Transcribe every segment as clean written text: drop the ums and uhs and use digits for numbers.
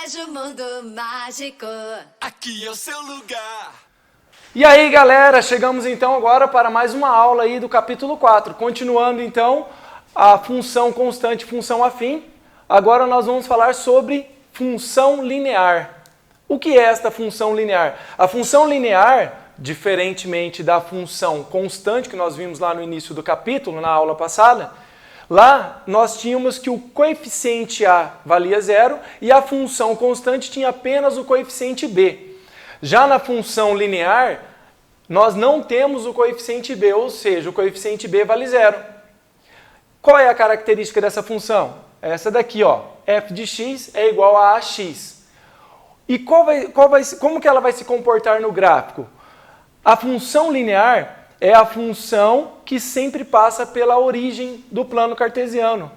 colégio Mundo Mágico. Aqui é o seu lugar. E aí, galera, chegamos então agora para mais uma aula aí do capítulo 4. Continuando então a função constante, função afim. Agora nós vamos falar sobre função linear. O que é esta função linear? A função linear, diferentemente da função constante que nós vimos lá no início do capítulo, na aula passada, lá nós tínhamos que o coeficiente A valia 0 e a função constante tinha apenas o coeficiente B. Já na função linear, nós não temos o coeficiente B, ou seja, o coeficiente B vale 0. Qual é a característica dessa função? Essa daqui, ó, f de x é igual a ax. E como que ela vai se comportar no gráfico? A função linear é a função que sempre passa pela origem do plano cartesiano.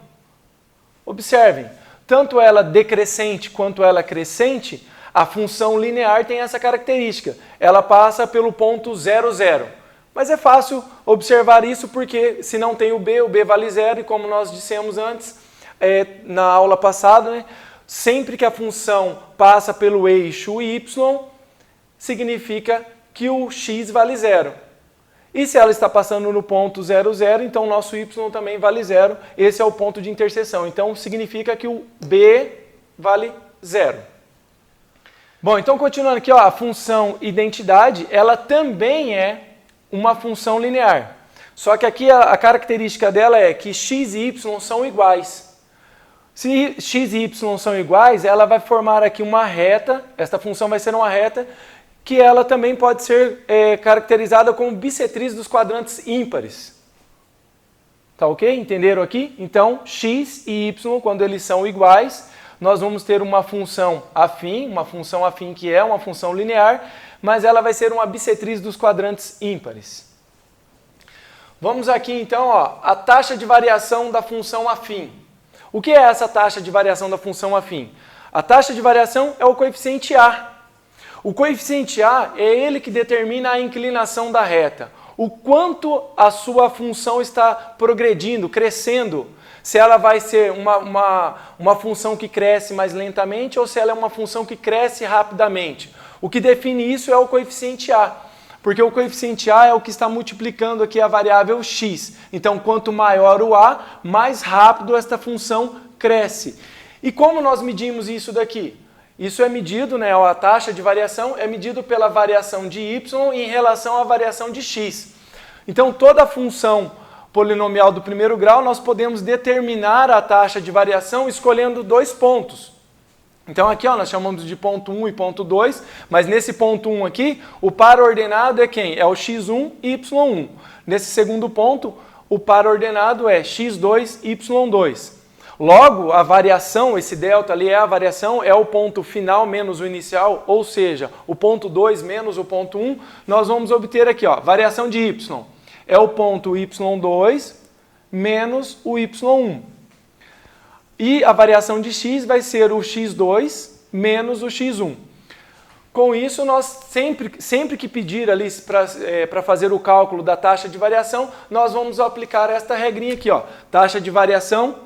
Observem, tanto ela decrescente quanto ela crescente, a função linear tem essa característica. Ela passa pelo ponto 0, 0. Mas é fácil observar isso porque se não tem o B vale 0 e como nós dissemos antes, na aula passada, né, sempre que a função passa pelo eixo y, significa que o x vale 0. E se ela está passando no ponto 0, 0, então o nosso y também vale 0. Esse é o ponto de interseção. Então significa que o b vale 0. Bom, então continuando aqui, ó, a função identidade, ela também é uma função linear. Só que aqui a característica dela é que x e y são iguais. Se x e y são iguais, ela vai formar aqui uma reta, esta função vai ser uma reta, que ela também pode ser caracterizada como bissetriz dos quadrantes ímpares. Tá ok? Entenderam aqui? Então, x e y, quando eles são iguais, nós vamos ter uma função afim que é uma função linear, mas ela vai ser uma bissetriz dos quadrantes ímpares. Vamos aqui então, ó, a taxa de variação da função afim. O que é essa taxa de variação da função afim? A taxa de variação é o coeficiente A. O coeficiente A é ele que determina a inclinação da reta. O quanto a sua função está progredindo, crescendo. Se ela vai ser uma função que cresce mais lentamente ou se ela é uma função que cresce rapidamente. O que define isso é o coeficiente A, porque o coeficiente A é o que está multiplicando aqui a variável x. Então, quanto maior o A, mais rápido esta função cresce. E como nós medimos isso daqui? Isso é medido, né, a taxa de variação é medido pela variação de y em relação à variação de x. Então, toda função polinomial do primeiro grau, nós podemos determinar a taxa de variação escolhendo dois pontos. Então aqui, ó, nós chamamos de ponto 1 e ponto 2, mas nesse ponto 1 aqui, o par ordenado é quem? É o x1 e y1. Nesse segundo ponto, o par ordenado é x2 e y2. Logo, a variação, esse delta ali é a variação, é o ponto final menos o inicial, ou seja, o ponto 2 menos o ponto 1, nós vamos obter aqui, ó, variação de y. É o ponto y2 menos o y1. E a variação de x vai ser o x2 menos o x1. Com isso, nós sempre que pedir ali para fazer o cálculo da taxa de variação, nós vamos aplicar esta regrinha aqui, ó. Taxa de variação,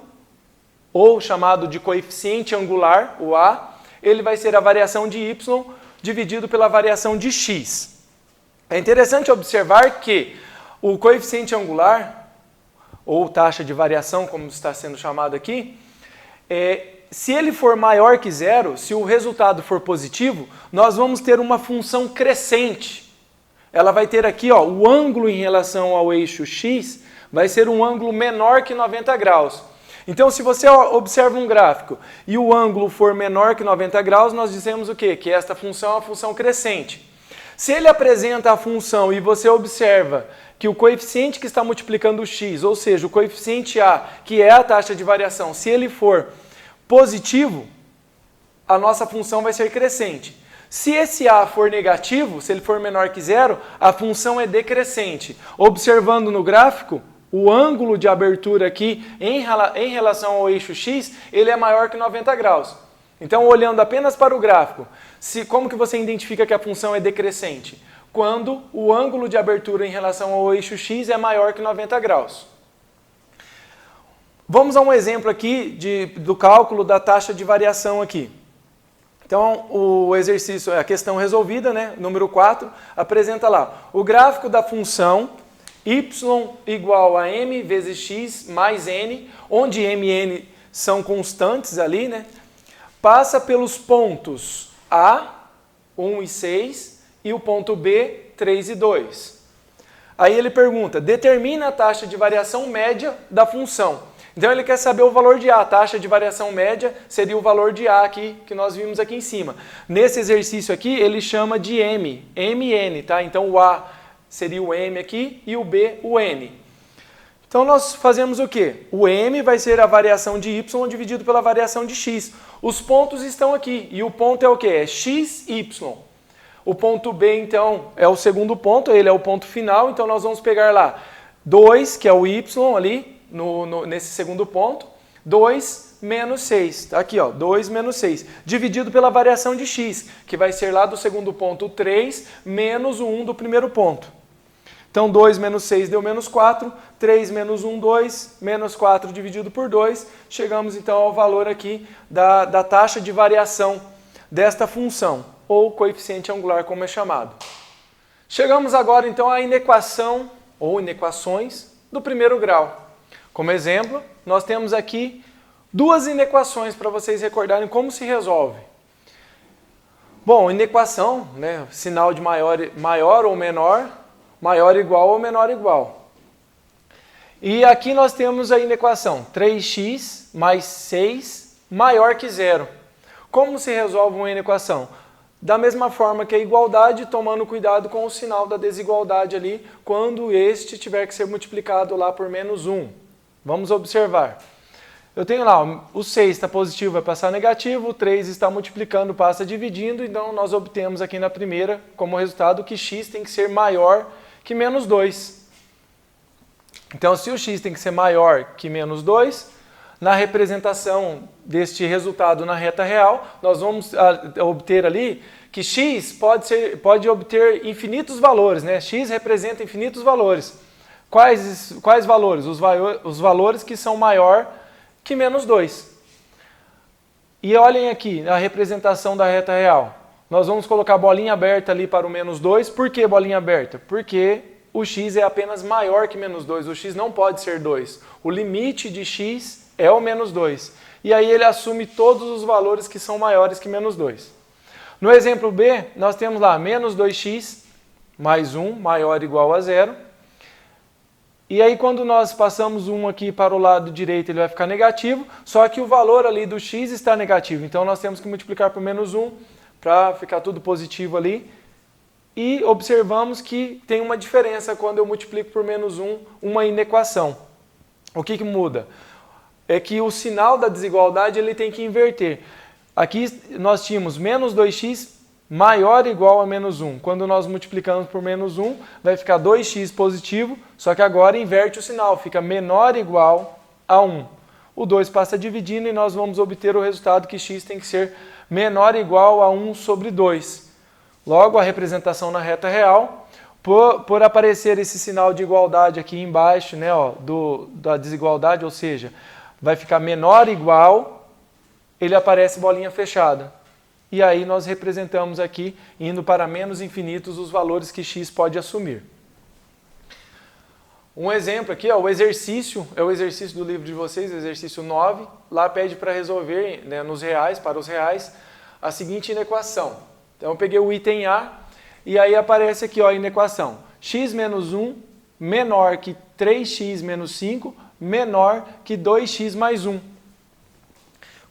ou chamado de coeficiente angular, o A, ele vai ser a variação de y dividido pela variação de x. É interessante observar que o coeficiente angular, ou taxa de variação, como está sendo chamado aqui, se ele for maior que 0, se o resultado for positivo, nós vamos ter uma função crescente. Ela vai ter aqui, ó, o ângulo em relação ao eixo x vai ser um ângulo menor que 90 graus. Então, se você observa um gráfico e o ângulo for menor que 90 graus, nós dizemos o quê? Que esta função é uma função crescente. Se ele apresenta a função e você observa que o coeficiente que está multiplicando o x, ou seja, o coeficiente A, que é a taxa de variação, se ele for positivo, a nossa função vai ser crescente. Se esse A for negativo, se ele for menor que 0, a função é decrescente. Observando no gráfico, o ângulo de abertura aqui em relação ao eixo x, ele é maior que 90 graus. Então, olhando apenas para o gráfico, como que você identifica que a função é decrescente? Quando o ângulo de abertura em relação ao eixo x é maior que 90 graus. Vamos a um exemplo aqui do cálculo da taxa de variação aqui. Então, o exercício, a questão resolvida, né? Número 4, apresenta lá o gráfico da função y igual a m vezes x mais n, onde m e n são constantes ali, né? Passa pelos pontos A, 1 e 6, e o ponto B, 3 e 2. Aí ele pergunta, determina a taxa de variação média da função. Então ele quer saber o valor de A, a taxa de variação média seria o valor de A aqui, que nós vimos aqui em cima. Nesse exercício aqui, ele chama de M, MN, tá? Então o A seria o M aqui e o B o N. Então nós fazemos o quê? O M vai ser a variação de Y dividido pela variação de X. Os pontos estão aqui, e o ponto é o quê? É X, Y. O ponto B, então, é o segundo ponto, ele é o ponto final, então nós vamos pegar lá 2, que é o Y ali, nesse segundo ponto, 2 menos 6, tá aqui, ó, 2 menos 6, dividido pela variação de x, que vai ser lá do segundo ponto 3, menos o 1 do primeiro ponto. Então 2 menos 6 deu menos 4, 3 menos 1, 2, menos 4 dividido por 2, chegamos então ao valor aqui da taxa de variação desta função, ou coeficiente angular como é chamado. Chegamos agora então à inequação, ou inequações, do primeiro grau. Como exemplo, nós temos aqui duas inequações para vocês recordarem como se resolve. Bom, inequação, né, sinal de maior ou menor, maior igual ou menor igual. E aqui nós temos a inequação 3x mais 6 maior que zero. Como se resolve uma inequação? Da mesma forma que a igualdade, tomando cuidado com o sinal da desigualdade ali, quando este tiver que ser multiplicado lá por menos 1. Vamos observar. Eu tenho lá, o 6 está positivo, vai passar negativo, o 3 está multiplicando, passa dividindo, então nós obtemos aqui na primeira, como resultado, que x tem que ser maior que menos 2. Então, se o x tem que ser maior que menos 2, na representação deste resultado na reta real, nós vamos obter ali que x pode obter infinitos valores, né? X representa infinitos valores. Quais valores? Os valores que são maior que menos 2. E olhem aqui a representação da reta real. Nós vamos colocar a bolinha aberta ali para o menos 2. Por que bolinha aberta? Porque o x é apenas maior que menos 2. O x não pode ser 2. O limite de x é o menos 2. E aí ele assume todos os valores que são maiores que menos 2. No exemplo B, nós temos lá menos 2x mais 1 maior ou igual a 0. E aí quando nós passamos 1 aqui para o lado direito, ele vai ficar negativo, só que o valor ali do x está negativo. Então nós temos que multiplicar por menos 1 para ficar tudo positivo ali. E observamos que tem uma diferença quando eu multiplico por menos 1 uma inequação. O que muda? É que o sinal da desigualdade ele tem que inverter. Aqui nós tínhamos menos 2x maior ou igual a menos 1. Quando nós multiplicamos por menos 1, vai ficar 2x positivo, só que agora inverte o sinal, fica menor ou igual a 1. O 2 passa dividindo e nós vamos obter o resultado que x tem que ser menor ou igual a 1 sobre 2. Logo, a representação na reta real, por aparecer esse sinal de igualdade aqui embaixo, né, ó, da desigualdade, ou seja, vai ficar menor ou igual, ele aparece bolinha fechada. E aí nós representamos aqui, indo para menos infinitos, os valores que x pode assumir. Um exemplo aqui, ó, o exercício, é o exercício do livro de vocês, o exercício 9. Lá pede para resolver, né, nos reais, para os reais, a seguinte inequação. Então eu peguei o item A, e aí aparece aqui ó, a inequação. X menos 1 menor que 3x menos 5 menor que 2x mais 1.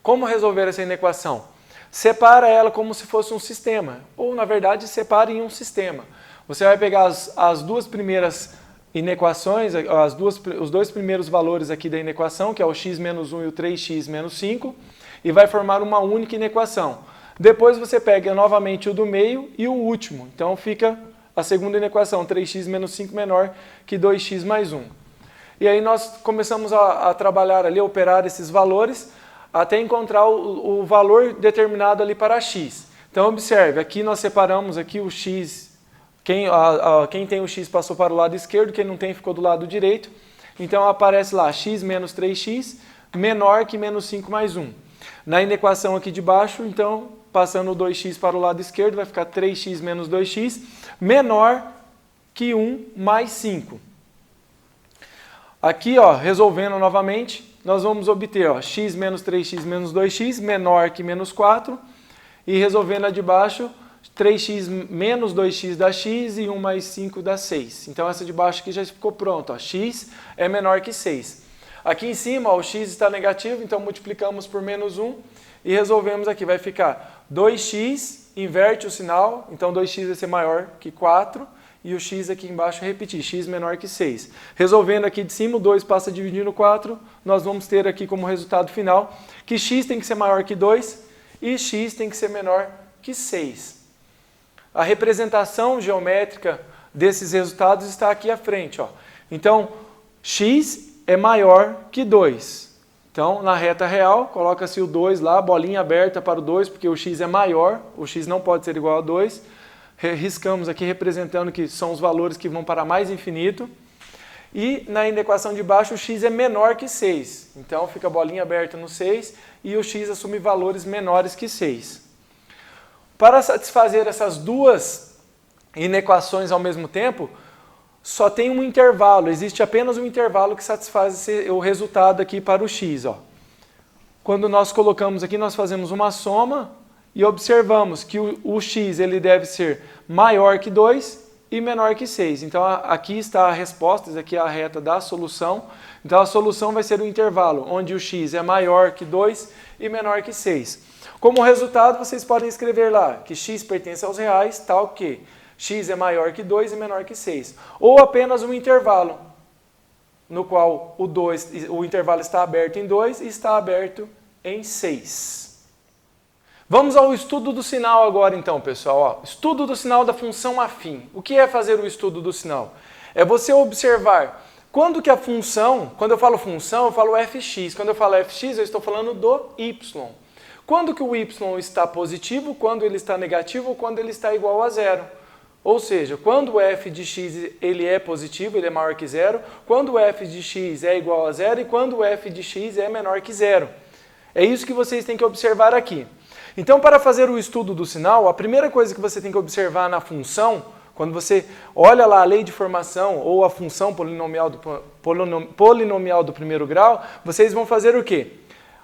Como resolver essa inequação? Separa ela como se fosse um sistema, ou na verdade separa em um sistema. Você vai pegar as duas primeiras inequações, os dois primeiros valores aqui da inequação, que é o x menos 1 e o 3x menos 5, e vai formar uma única inequação. Depois você pega novamente o do meio e o último, então fica a segunda inequação, 3x menos 5 menor que 2x mais 1. E aí nós começamos a trabalhar ali, a operar esses valores, até encontrar o valor determinado ali para x. Então observe, aqui nós separamos aqui o x, quem tem o x passou para o lado esquerdo, quem não tem ficou do lado direito. Então aparece lá x menos 3x menor que menos 5 mais 1. Na inequação aqui de baixo, então passando o 2x para o lado esquerdo, vai ficar 3x menos 2x, menor que 1 mais 5. Aqui, ó, resolvendo novamente, nós vamos obter ó, x menos 3x menos 2x, menor que menos 4, e resolvendo a de baixo, 3x menos 2x dá x e 1 mais 5 dá 6. Então essa de baixo aqui já ficou pronta, ó, x é menor que 6. Aqui em cima, ó, o x está negativo, então multiplicamos por menos 1 e resolvemos aqui. Vai ficar 2x, inverte o sinal, então 2x vai ser maior que 4 e o x aqui embaixo repetir, x menor que 6. Resolvendo aqui de cima, o 2 passa a dividir no 4, nós vamos ter aqui como resultado final que x tem que ser maior que 2 e x tem que ser menor que 6. A representação geométrica desses resultados está aqui à frente. Ó. Então, x é maior que 2. Então, na reta real, coloca-se o 2 lá, bolinha aberta para o 2, porque o x é maior, o x não pode ser igual a 2. Riscamos aqui representando que são os valores que vão para mais infinito. E na equação de baixo, o x é menor que 6. Então, fica a bolinha aberta no 6 e o x assume valores menores que 6. Para satisfazer essas duas inequações ao mesmo tempo, só tem um intervalo, existe apenas um intervalo que satisfaz o resultado aqui para o x. Ó. Quando nós colocamos aqui, nós fazemos uma soma e observamos que o x ele deve ser maior que 2 e menor que 6. Então aqui está a resposta, isso aqui é a reta da solução. Então a solução vai ser o intervalo, onde o x é maior que 2 e menor que 6. Como resultado, vocês podem escrever lá que x pertence aos reais, tal que x é maior que 2 e menor que 6. Ou apenas um intervalo, no qual o intervalo está aberto em 2 e está aberto em 6. Vamos ao estudo do sinal agora então, pessoal. Ó, estudo do sinal da função afim. O que é fazer o estudo do sinal? É você observar quando que a função, quando eu falo função, eu falo fx. Quando eu falo fx, eu estou falando do y. Quando que o y está positivo, quando ele está negativo ou quando ele está igual a zero. Ou seja, quando o f de x ele é positivo, ele é maior que zero, quando o f de x é igual a zero e quando o f de x é menor que zero. É isso que vocês têm que observar aqui. Então, para fazer o estudo do sinal, a primeira coisa que você tem que observar na função, quando você olha lá a lei de formação ou a função polinomial do primeiro grau, vocês vão fazer o quê?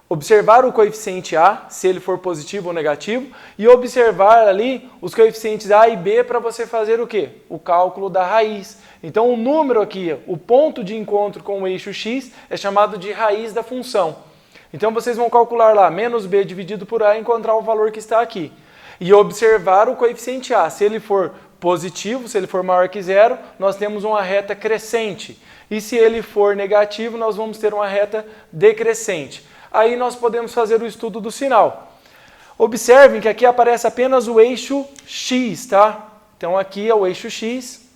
Observar o coeficiente A, se ele for positivo ou negativo, e observar ali os coeficientes A e B para você fazer o quê? O cálculo da raiz. Então o número aqui, o ponto de encontro com o eixo x, é chamado de raiz da função. Então vocês vão calcular lá, menos B dividido por A e encontrar o valor que está aqui. E observar o coeficiente A, se ele for positivo, se ele for maior que zero, nós temos uma reta crescente. E se ele for negativo, nós vamos ter uma reta decrescente. Aí nós podemos fazer o estudo do sinal. Observem que aqui aparece apenas o eixo x, tá? Então aqui é o eixo x.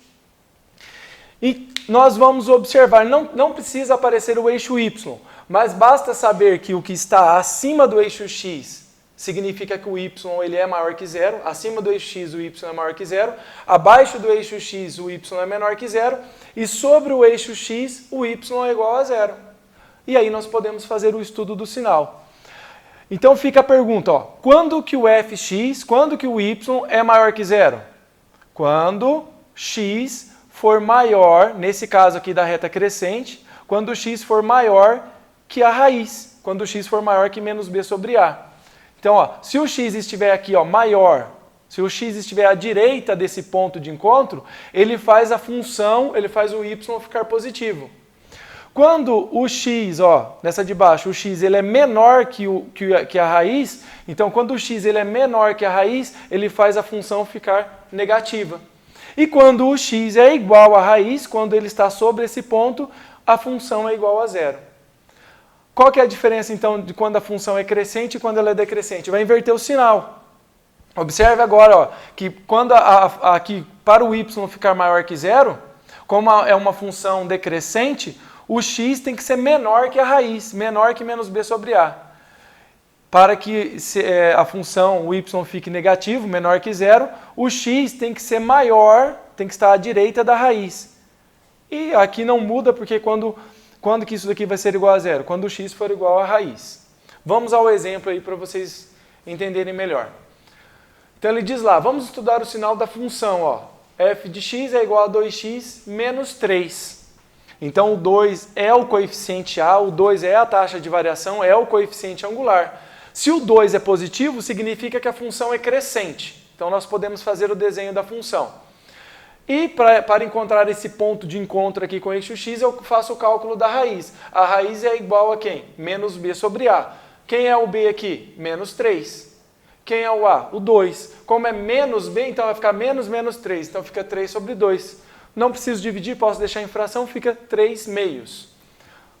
E nós vamos observar, não precisa aparecer o eixo y, mas basta saber que o que está acima do eixo x significa que o y ele é maior que zero, acima do eixo x o y é maior que zero, abaixo do eixo x o y é menor que zero, e sobre o eixo x o y é igual a zero. E aí nós podemos fazer o estudo do sinal. Então fica a pergunta, ó, quando que o fx, quando que o y é maior que zero? Quando x for maior, nesse caso aqui da reta crescente, quando x for maior que a raiz, quando x for maior que menos b sobre a. Então, ó, se o x estiver aqui ó, maior, se o x estiver à direita desse ponto de encontro, ele faz a função, ele faz o y ficar positivo. Quando o x, ó, nessa de baixo, o x ele é menor que a raiz, então quando o x ele é menor que a raiz, ele faz a função ficar negativa. E quando o x é igual à raiz, quando ele está sobre esse ponto, a função é igual a zero. Qual que é a diferença então de quando a função é crescente e quando ela é decrescente? Vai inverter o sinal. Observe agora ó, que quando aqui para o y ficar maior que zero, como é uma função decrescente, o x tem que ser menor que a raiz, menor que menos b sobre a. Para que a função o y fique negativo, menor que zero, o x tem que ser maior, tem que estar à direita da raiz. E aqui não muda, porque quando que isso daqui vai ser igual a zero? Quando o x for igual à raiz. Vamos ao exemplo aí para vocês entenderem melhor. Então ele diz lá, vamos estudar o sinal da função, ó. F de x é igual a 2x menos 3. Então o 2 é o coeficiente A, o 2 é a taxa de variação, é o coeficiente angular. Se o 2 é positivo, significa que a função é crescente. Então nós podemos fazer o desenho da função. E para encontrar esse ponto de encontro aqui com o eixo x, eu faço o cálculo da raiz. A raiz é igual a quem? Menos b sobre a. Quem é o b aqui? Menos 3. Quem é o a? O 2. Como é menos b, então vai ficar menos 3. Então fica 3 sobre 2. Não preciso dividir, posso deixar em fração, fica 3 meios.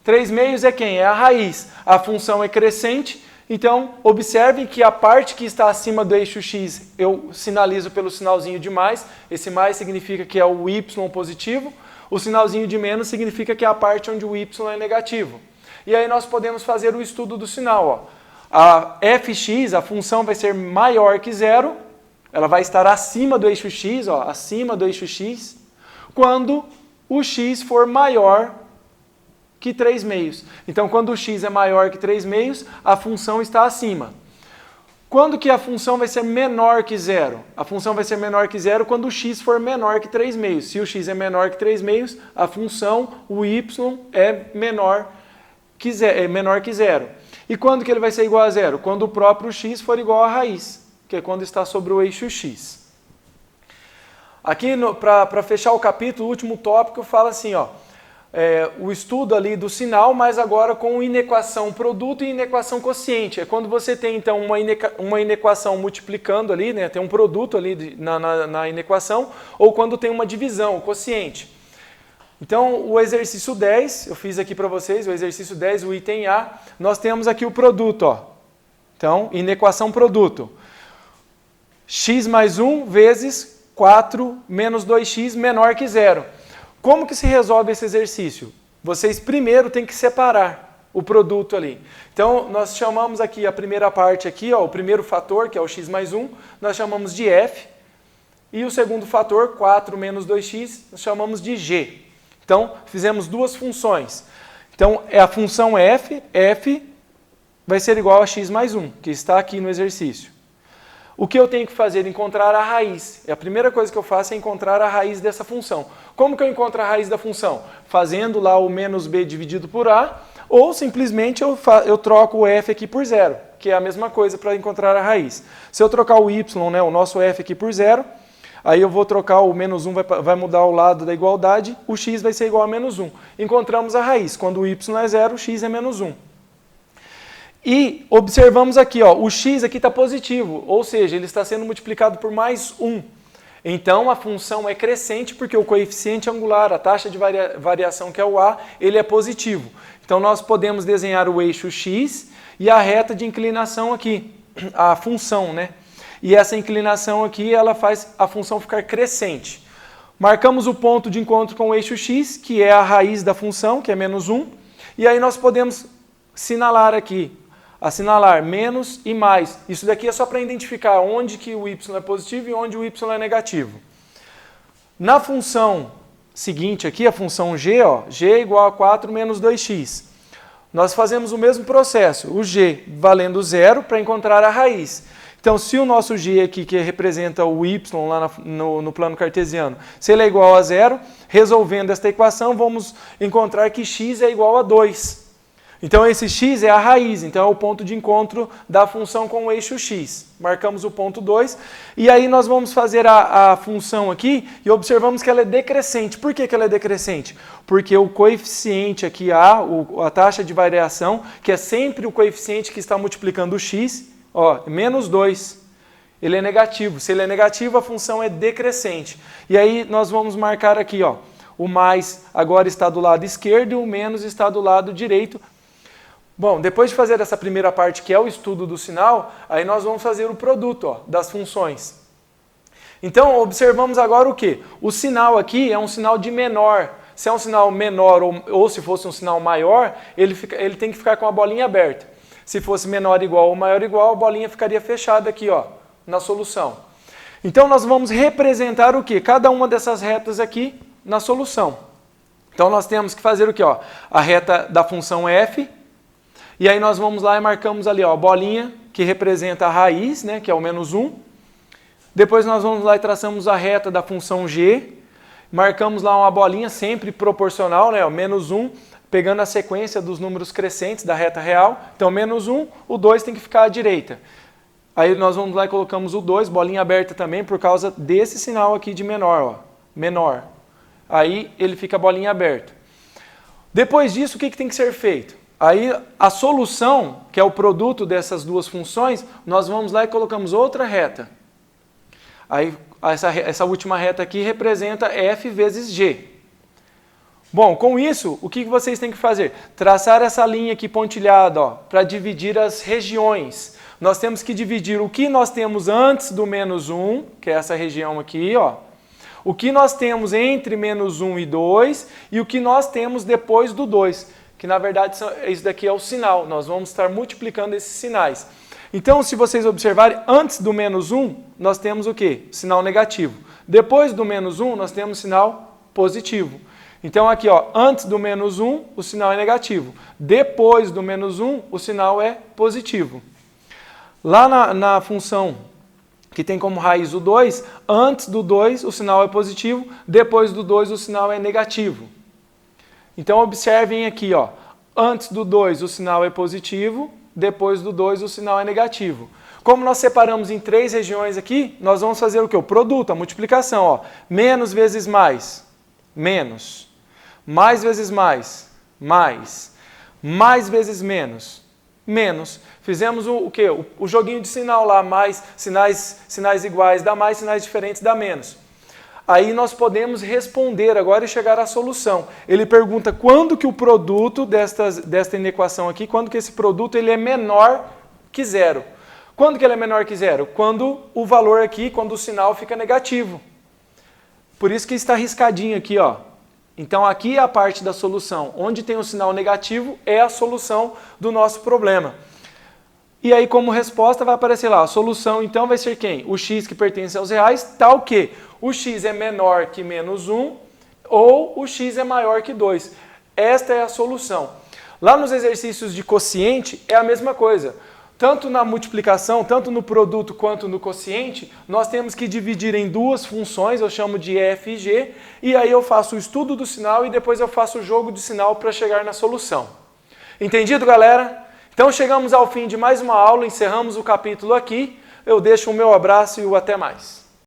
3 meios é quem? É a raiz. A função é crescente, então observem que a parte que está acima do eixo x eu sinalizo pelo sinalzinho de mais. Esse mais significa que é o y positivo. O sinalzinho de menos significa que é a parte onde o y é negativo. E aí nós podemos fazer o estudo do sinal, ó. A fx, a função vai ser maior que zero, ela vai estar acima do eixo x, ó, acima do eixo x, quando o x for maior que 3 meios. Então, quando o x é maior que 3 meios, a função está acima. Quando que a função vai ser menor que zero? A função vai ser menor que zero quando o x for menor que 3 meios. Se o x é menor que 3 meios, a função, o y, é menor que zero. E quando que ele vai ser igual a zero? Quando o próprio x for igual à raiz, que é quando está sobre o eixo x. Aqui, para fechar o capítulo, o último tópico fala assim, ó, o estudo ali do sinal, mas agora com inequação produto e inequação quociente. É quando você tem, então, uma inequação multiplicando ali, né, tem um produto ali na inequação, ou quando tem uma divisão, o quociente. Então, o exercício 10, eu fiz aqui para vocês, o exercício 10, o item A, nós temos aqui o produto, ó. Então, inequação produto. X mais 1 vezes 4 menos 2x menor que zero. Como que se resolve esse exercício? Vocês primeiro têm que separar o produto ali. Então, nós chamamos aqui a primeira parte aqui, ó, o primeiro fator, que é o x mais 1, nós chamamos de f. E o segundo fator, 4 menos 2x, nós chamamos de g. Então, fizemos duas funções. Então, a função f vai ser igual a x mais 1, que está aqui no exercício. O que eu tenho que fazer? Encontrar a raiz. A primeira coisa que eu faço é encontrar a raiz dessa função. Como que eu encontro a raiz da função? Fazendo lá o menos b dividido por a, ou simplesmente eu troco o f aqui por zero, que é a mesma coisa para encontrar a raiz. Se eu trocar o y, né, o nosso f aqui por zero, aí eu vou trocar o menos 1, vai mudar o lado da igualdade, o x vai ser igual a menos 1. Encontramos a raiz. Quando o y é zero, o x é menos 1. E observamos aqui, ó, o x aqui está positivo, ou seja, ele está sendo multiplicado por mais 1. Então, a função é crescente porque o coeficiente angular, a taxa de variação que é o a, ele é positivo. Então, nós podemos desenhar o eixo x e a reta de inclinação aqui, a função, né? E essa inclinação aqui, ela faz a função ficar crescente. Marcamos o ponto de encontro com o eixo x, que é a raiz da função, que é menos 1. E aí nós podemos sinalar aqui, assinalar menos e mais. Isso daqui é só para identificar onde que o y é positivo e onde o y é negativo. Na função seguinte aqui, a função g, ó, g é igual a 4 menos 2x. Nós fazemos o mesmo processo, o g valendo zero para encontrar a raiz. Então, se o nosso g aqui, que representa o y lá no plano cartesiano, se ele é igual a zero, resolvendo esta equação, vamos encontrar que x é igual a 2. Então, esse x é a raiz, então é o ponto de encontro da função com o eixo x. Marcamos o ponto 2, e aí nós vamos fazer a função aqui, e observamos que ela é decrescente. Por que ela é decrescente? Porque o coeficiente aqui, a taxa de variação, que é sempre o coeficiente que está multiplicando o x, ó, menos 2, ele é negativo. Se ele é negativo, a função é decrescente. E aí nós vamos marcar aqui, ó, o mais agora está do lado esquerdo e o menos está do lado direito. Bom, depois de fazer essa primeira parte, que é o estudo do sinal, aí nós vamos fazer o produto, ó, das funções. Então, observamos agora o quê? O sinal aqui é um sinal de menor. Se é um sinal menor ou se fosse um sinal maior, ele tem que ficar com a bolinha aberta. Se fosse menor igual ou maior igual, a bolinha ficaria fechada aqui, ó, na solução. Então, nós vamos representar o quê? Cada uma dessas retas aqui na solução. Então, nós temos que fazer o quê? Ó? A reta da função f. E aí nós vamos lá e marcamos ali, ó, a bolinha que representa a raiz, né, que é o menos 1. Depois nós vamos lá e traçamos a reta da função g. Marcamos lá uma bolinha sempre proporcional, né? Menos 1, pegando a sequência dos números crescentes da reta real. Então, menos 1, o 2 tem que ficar à direita. Aí nós vamos lá e colocamos o 2, bolinha aberta também, por causa desse sinal aqui de menor, ó, menor. Aí ele fica a bolinha aberta. Depois disso, o que tem que ser feito? Aí a solução, que é o produto dessas duas funções, nós vamos lá e colocamos outra reta. Aí essa última reta aqui representa f vezes g. Bom, com isso, o que vocês têm que fazer? Traçar essa linha aqui pontilhada, para dividir as regiões. Nós temos que dividir o que nós temos antes do menos 1, que é essa região aqui, ó. O que nós temos entre menos 1 e 2 e o que nós temos depois do 2, que na verdade isso daqui é o sinal. Nós vamos estar multiplicando esses sinais. Então, se vocês observarem, antes do menos 1, nós temos o quê? Sinal negativo. Depois do menos 1, nós temos sinal positivo. Então, aqui, ó, antes do menos 1, o sinal é negativo. Depois do menos 1, o sinal é positivo. Lá na função que tem como raiz o 2, antes do 2, o sinal é positivo. Depois do 2, o sinal é negativo. Então, observem aqui, ó, antes do 2, o sinal é positivo. Depois do 2, o sinal é negativo. Como nós separamos em 3 regiões aqui, nós vamos fazer o quê? O produto, a multiplicação. Ó. Menos vezes mais, menos. Mais vezes mais, mais. Mais vezes menos, menos. Fizemos o quê? O joguinho de sinal lá, mais, sinais iguais dá mais, sinais diferentes dá menos. Aí nós podemos responder agora e chegar à solução. Ele pergunta quando que o produto desta inequação aqui, quando que esse produto ele é menor que zero. Quando que ele é menor que zero? Quando o valor aqui, quando o sinal fica negativo. Por isso que está riscadinho aqui, ó. Então aqui é a parte da solução. Onde tem o sinal negativo é a solução do nosso problema. E aí como resposta vai aparecer lá, a solução então vai ser quem? O x que pertence aos reais, tal que o x é menor que menos 1 ou o x é maior que 2. Esta é a solução. Lá nos exercícios de quociente é a mesma coisa. Tanto na multiplicação, tanto no produto quanto no quociente, nós temos que dividir em duas funções, eu chamo de f e g, e aí eu faço o estudo do sinal e depois eu faço o jogo de sinal para chegar na solução. Entendido, galera? Então chegamos ao fim de mais uma aula, encerramos o capítulo aqui. Eu deixo o meu abraço e o até mais.